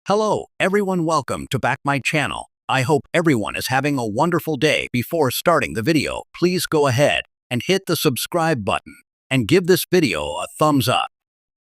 Hello, everyone. Welcome to back my channel. I hope everyone is having a wonderful day. Before starting the video, please go ahead and hit the subscribe button and give this video a thumbs up.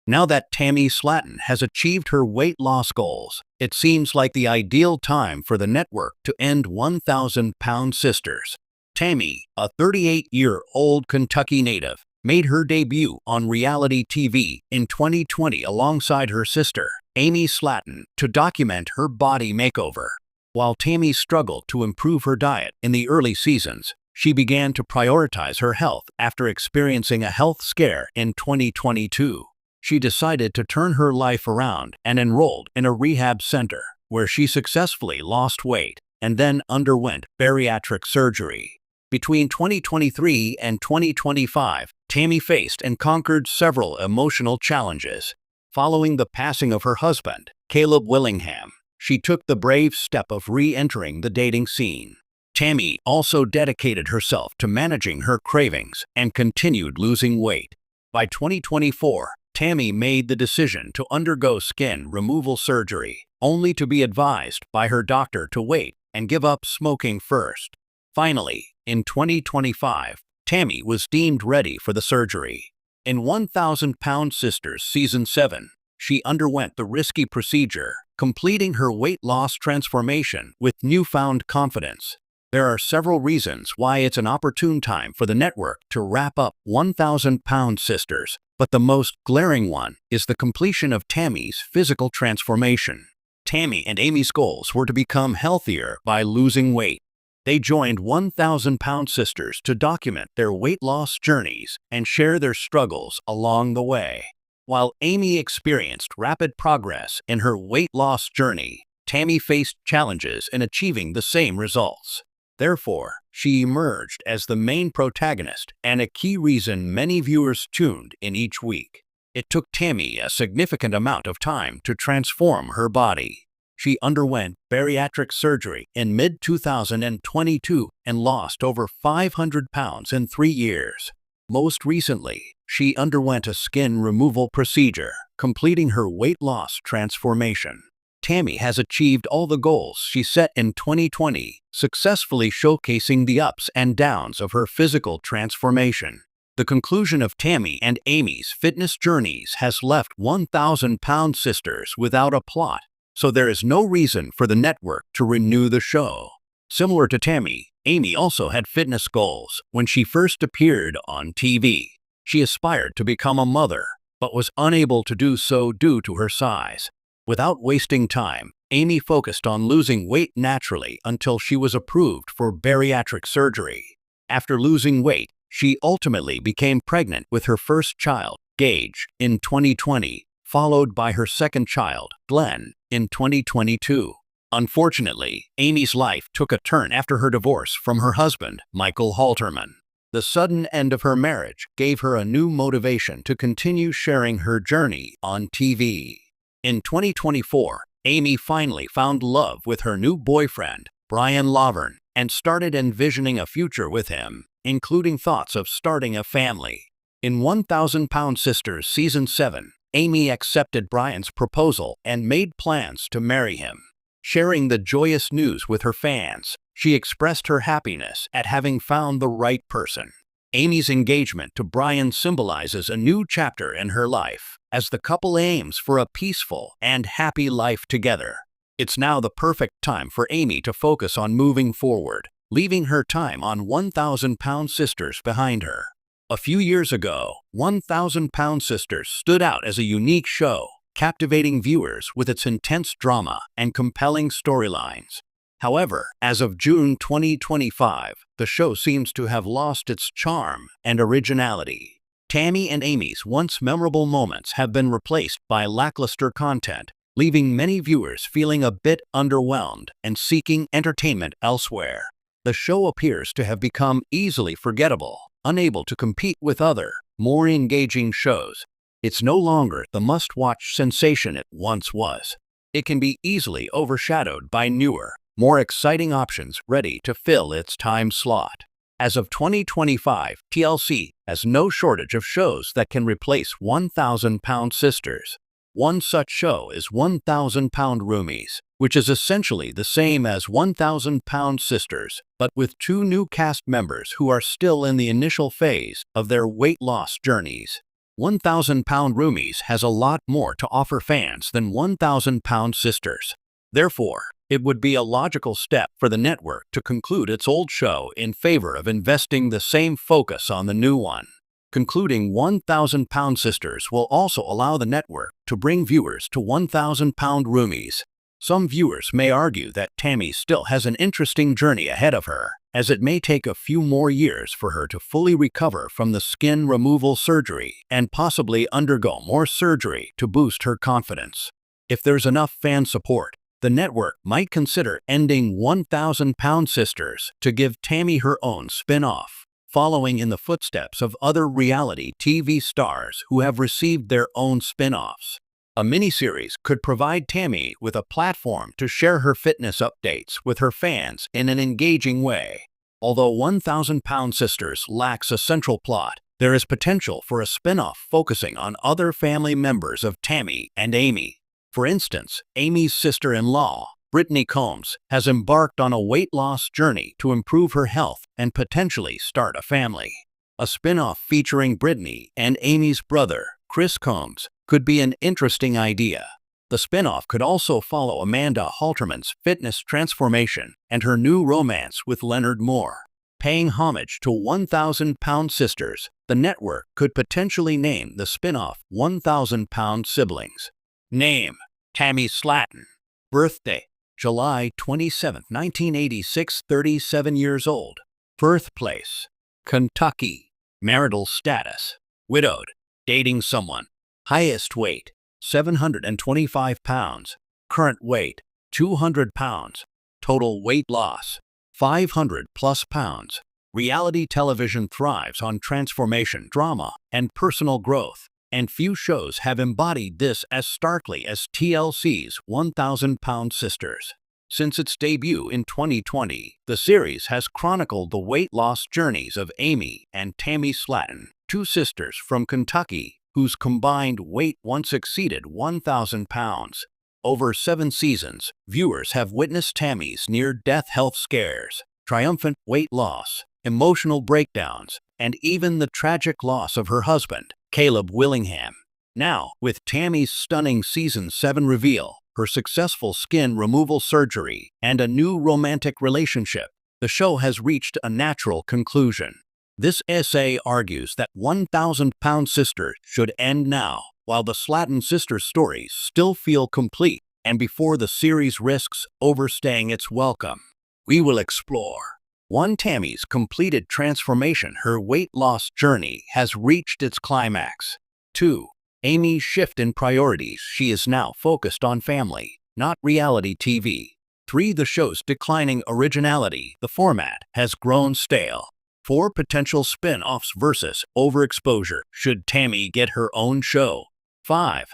Now that Tammy Slaton has achieved her weight loss goals, it seems like the ideal time for the network to end 1,000-pound sisters. Tammy, a 38-year-old Kentucky native, made her debut on reality TV in 2020 alongside her sister, Amy Slaton, to document her body makeover. While Tammy struggled to improve her diet in the early seasons, she began to prioritize her health after experiencing a health scare in 2022. She decided to turn her life around and enrolled in a rehab center, where she successfully lost weight and then underwent bariatric surgery. Between 2023 and 2025, Tammy faced and conquered several emotional challenges. Following the passing of her husband, Caleb Willingham, she took the brave step of re-entering the dating scene. Tammy also dedicated herself to managing her cravings and continued losing weight. By 2024, Tammy made the decision to undergo skin removal surgery, only to be advised by her doctor to wait and give up smoking first. Finally, in 2025, Tammy was deemed ready for the surgery. In 1,000-Pound Sisters Season 7, she underwent the risky procedure, completing her weight loss transformation with newfound confidence. There are several reasons why it's an opportune time for the network to wrap up 1,000-Pound Sisters, but the most glaring one is the completion of Tammy's physical transformation. Tammy and Amy's goals were to become healthier by losing weight. They joined 1,000-Pound Sisters to document their weight loss journeys and share their struggles along the way. While Amy experienced rapid progress in her weight loss journey, Tammy faced challenges in achieving the same results. Therefore, she emerged as the main protagonist and a key reason many viewers tuned in each week. It took Tammy a significant amount of time to transform her body. She underwent bariatric surgery in mid-2022 and lost over 500 pounds in 3 years. Most recently, she underwent a skin removal procedure, completing her weight loss transformation. Tammy has achieved all the goals she set in 2020, successfully showcasing the ups and downs of her physical transformation. The conclusion of Tammy and Amy's fitness journeys has left 1,000-Pound Sisters without a plot, so there is no reason for the network to renew the show. Similar to Tammy, Amy also had fitness goals when she first appeared on TV. She aspired to become a mother, but was unable to do so due to her size. Without wasting time, Amy focused on losing weight naturally until she was approved for bariatric surgery. After losing weight, she ultimately became pregnant with her first child, Gage, in 2020, followed by her second child, Glenn, in 2022. Unfortunately, Amy's life took a turn after her divorce from her husband, Michael Halterman. The sudden end of her marriage gave her a new motivation to continue sharing her journey on TV. In 2024, Amy finally found love with her new boyfriend, Brian Laverne, and started envisioning a future with him, including thoughts of starting a family. In 1,000-Pound Sisters Season 7, Amy accepted Brian's proposal and made plans to marry him. Sharing the joyous news with her fans, she expressed her happiness at having found the right person. Amy's engagement to Brian symbolizes a new chapter in her life, as the couple aims for a peaceful and happy life together. It's now the perfect time for Amy to focus on moving forward, leaving her time on 1,000-Pound Sisters behind her. A few years ago, 1,000-Pound Sisters stood out as a unique show, captivating viewers with its intense drama and compelling storylines. However, as of June 2025, the show seems to have lost its charm and originality. Tammy and Amy's once memorable moments have been replaced by lackluster content, leaving many viewers feeling a bit underwhelmed and seeking entertainment elsewhere. The show appears to have become easily forgettable, unable to compete with other, more engaging shows. It's no longer the must-watch sensation it once was. It can be easily overshadowed by newer, more exciting options ready to fill its time slot. As of 2025, TLC has no shortage of shows that can replace 1,000-Pound Sisters. One such show is 1,000-Pound Roomies, which is essentially the same as 1,000-Pound Sisters, but with two new cast members who are still in the initial phase of their weight loss journeys. 1,000-Pound Roomies has a lot more to offer fans than 1,000-Pound Sisters. Therefore, it would be a logical step for the network to conclude its old show in favor of investing the same focus on the new one. Concluding 1,000-Pound Sisters will also allow the network to bring viewers to 1,000-Pound Roomies. Some viewers may argue that Tammy still has an interesting journey ahead of her, as it may take a few more years for her to fully recover from the skin removal surgery and possibly undergo more surgery to boost her confidence. If there's enough fan support, the network might consider ending 1,000-Pound Sisters to give Tammy her own spin-off, following in the footsteps of other reality TV stars who have received their own spin-offs. A miniseries could provide Tammy with a platform to share her fitness updates with her fans in an engaging way. Although 1,000-Pound Sisters lacks a central plot, there is potential for a spin-off focusing on other family members of Tammy and Amy. For instance, Amy's sister-in-law, Brittany Combs, has embarked on a weight loss journey to improve her health and potentially start a family. A spin-off featuring Brittany and Amy's brother, Chris Combs, could be an interesting idea. The spin-off could also follow Amanda Halterman's fitness transformation and her new romance with Leonard Moore. Paying homage to 1,000-Pound Sisters, the network could potentially name the spin-off 1,000-Pound Siblings. Name: Tammy Slaton. Birthday: July 27, 1986, 37 years old. Birthplace: Kentucky. Marital status: widowed. Dating someone. Highest weight: 725 pounds. Current weight: 200 pounds. Total weight loss: 500 plus pounds. Reality television thrives on transformation, drama, and personal growth, and few shows have embodied this as starkly as TLC's 1,000-Pound Sisters. Since its debut in 2020, the series has chronicled the weight loss journeys of Amy and Tammy Slaton, two sisters from Kentucky whose combined weight once exceeded 1,000 pounds. Over 7 seasons, viewers have witnessed Tammy's near-death health scares, triumphant weight loss, emotional breakdowns, and even the tragic loss of her husband, Caleb Willingham. Now, with Tammy's stunning Season 7 reveal, her successful skin removal surgery, and a new romantic relationship, the show has reached a natural conclusion. This essay argues that 1,000-Pound Sisters should end now, while the Slaton sisters' stories still feel complete and before the series risks overstaying its welcome. We will explore 1. Tammy's completed transformation. Her weight loss journey has reached its climax. 2. Amy's shift in priorities. She is now focused on family, not reality TV. 3. The show's declining originality. The format has grown stale. 4. Potential spin-offs versus overexposure. Should Tammy get her own show? 5.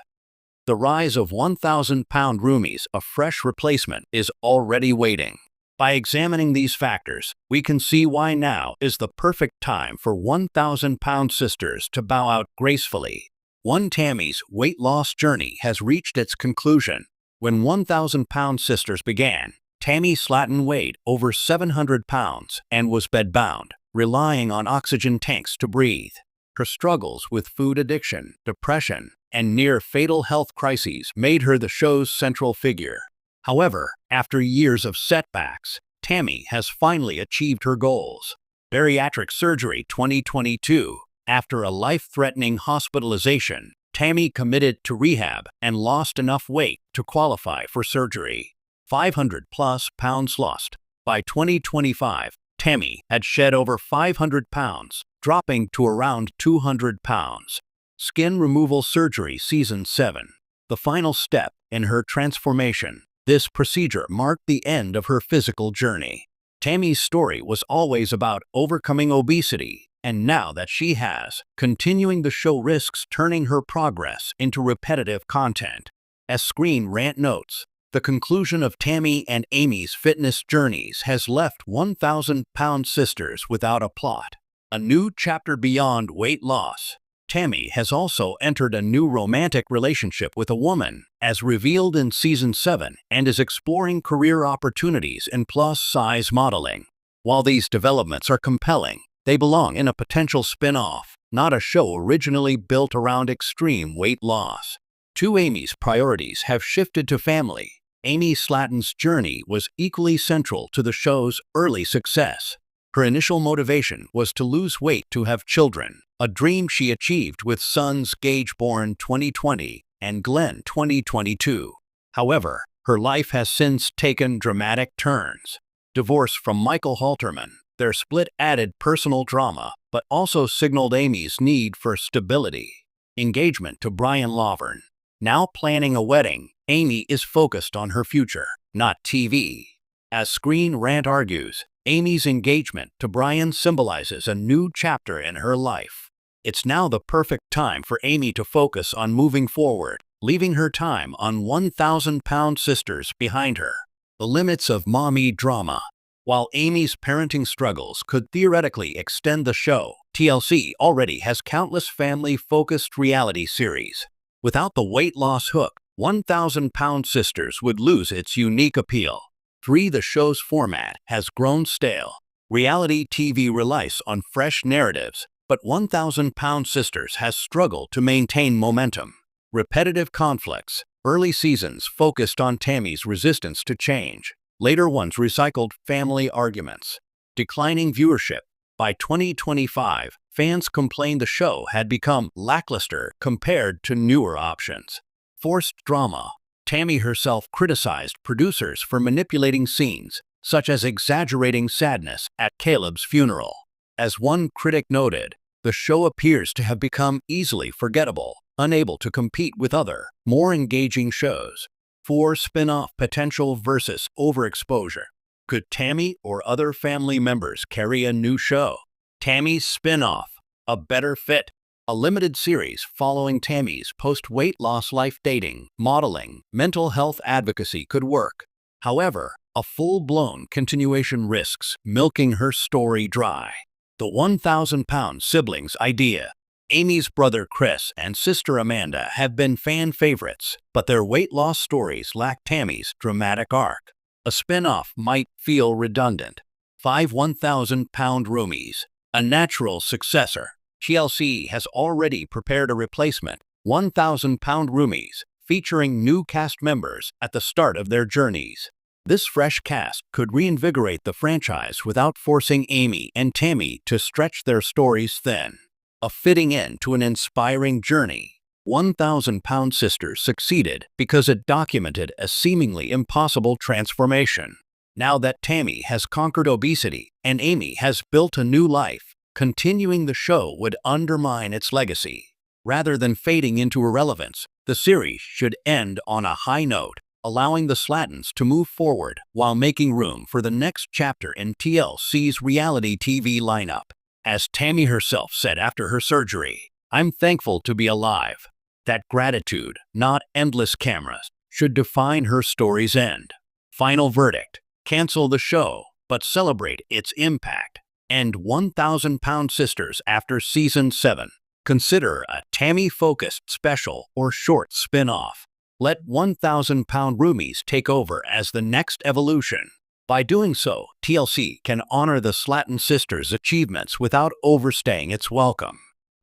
The rise of 1,000-Pound Roomies. A fresh replacement is already waiting. By examining these factors, we can see why now is the perfect time for 1,000-Pound Sisters to bow out gracefully. 1. Tammy's weight loss journey has reached its conclusion. When 1,000-Pound Sisters began, Tammy Slaton weighed over 700 pounds and was bedbound, relying on oxygen tanks to breathe. Her struggles with food addiction, depression, and near-fatal health crises made her the show's central figure. However, after years of setbacks, Tammy has finally achieved her goals. Bariatric surgery 2022. After a life-threatening hospitalization, Tammy committed to rehab and lost enough weight to qualify for surgery. 500 plus pounds lost. By 2025, Tammy had shed over 500 pounds, dropping to around 200 pounds. Skin removal surgery Season 7. The final step in her transformation. This procedure marked the end of her physical journey. Tammy's story was always about overcoming obesity, and now that she has, continuing the show risks turning her progress into repetitive content. As Screen Rant notes, the conclusion of Tammy and Amy's fitness journeys has left 1,000-Pound Sisters without a plot. A new chapter beyond weight loss. Tammy has also entered a new romantic relationship with a woman, as revealed in Season 7, and is exploring career opportunities in plus-size modeling. While these developments are compelling, they belong in a potential spin-off, not a show originally built around extreme weight loss. Two Amy's priorities have shifted to family. Amy Slaton's journey was equally central to the show's early success. Her initial motivation was to lose weight to have children, a dream she achieved with sons Gage born 2020 and Glenn 2022. However, her life has since taken dramatic turns. Divorce from Michael Halterman, their split added personal drama, but also signaled Amy's need for stability. Engagement to Brian Laverne. Now planning a wedding, Amy is focused on her future, not TV. As Screen Rant argues, Amy's engagement to Brian symbolizes a new chapter in her life. It's now the perfect time for Amy to focus on moving forward, leaving her time on 1,000-pound sisters behind her. The limits of mommy drama. While Amy's parenting struggles could theoretically extend the show, TLC already has countless family-focused reality series. Without the weight loss hook, 1,000-pound sisters would lose its unique appeal. 3. The show's format has grown stale. Reality TV relies on fresh narratives, but 1,000-pound sisters has struggled to maintain momentum. Repetitive conflicts. Early seasons focused on Tammy's resistance to change. Later ones recycled family arguments. Declining viewership. By 2025, fans complained the show had become lackluster compared to newer options. Forced drama. Tammy herself criticized producers for manipulating scenes, such as exaggerating sadness at Caleb's funeral. As one critic noted, the show appears to have become easily forgettable, unable to compete with other, more engaging shows. 4. Spin-off potential versus overexposure. Could Tammy or other family members carry a new show? Tammy's spin-off, a better fit. A limited series following Tammy's post-weight loss life dating, modeling, mental health advocacy could work. However, a full-blown continuation risks milking her story dry. The 1,000-pound siblings idea. Amy's brother Chris and sister Amanda have been fan favorites, but their weight loss stories lack Tammy's dramatic arc. A spin-off might feel redundant. 5. 1,000-pound roomies. A natural successor. TLC has already prepared a replacement, 1,000-pound roomies, featuring new cast members at the start of their journeys. This fresh cast could reinvigorate the franchise without forcing Amy and Tammy to stretch their stories thin. A fitting end to an inspiring journey. 1,000-pound sisters succeeded because it documented a seemingly impossible transformation. Now that Tammy has conquered obesity and Amy has built a new life, continuing the show would undermine its legacy. Rather than fading into irrelevance, the series should end on a high note, allowing the Slatons to move forward while making room for the next chapter in TLC's reality TV lineup. As Tammy herself said after her surgery, "I'm thankful to be alive." That gratitude, not endless cameras, should define her story's end. Final verdict: cancel the show, but celebrate its impact. End 1,000-pound sisters after Season 7. Consider a Tammy-focused special or short spin-off. Let 1,000-pound roomies take over as the next evolution. By doing so, TLC can honor the Slaton sisters' achievements without overstaying its welcome.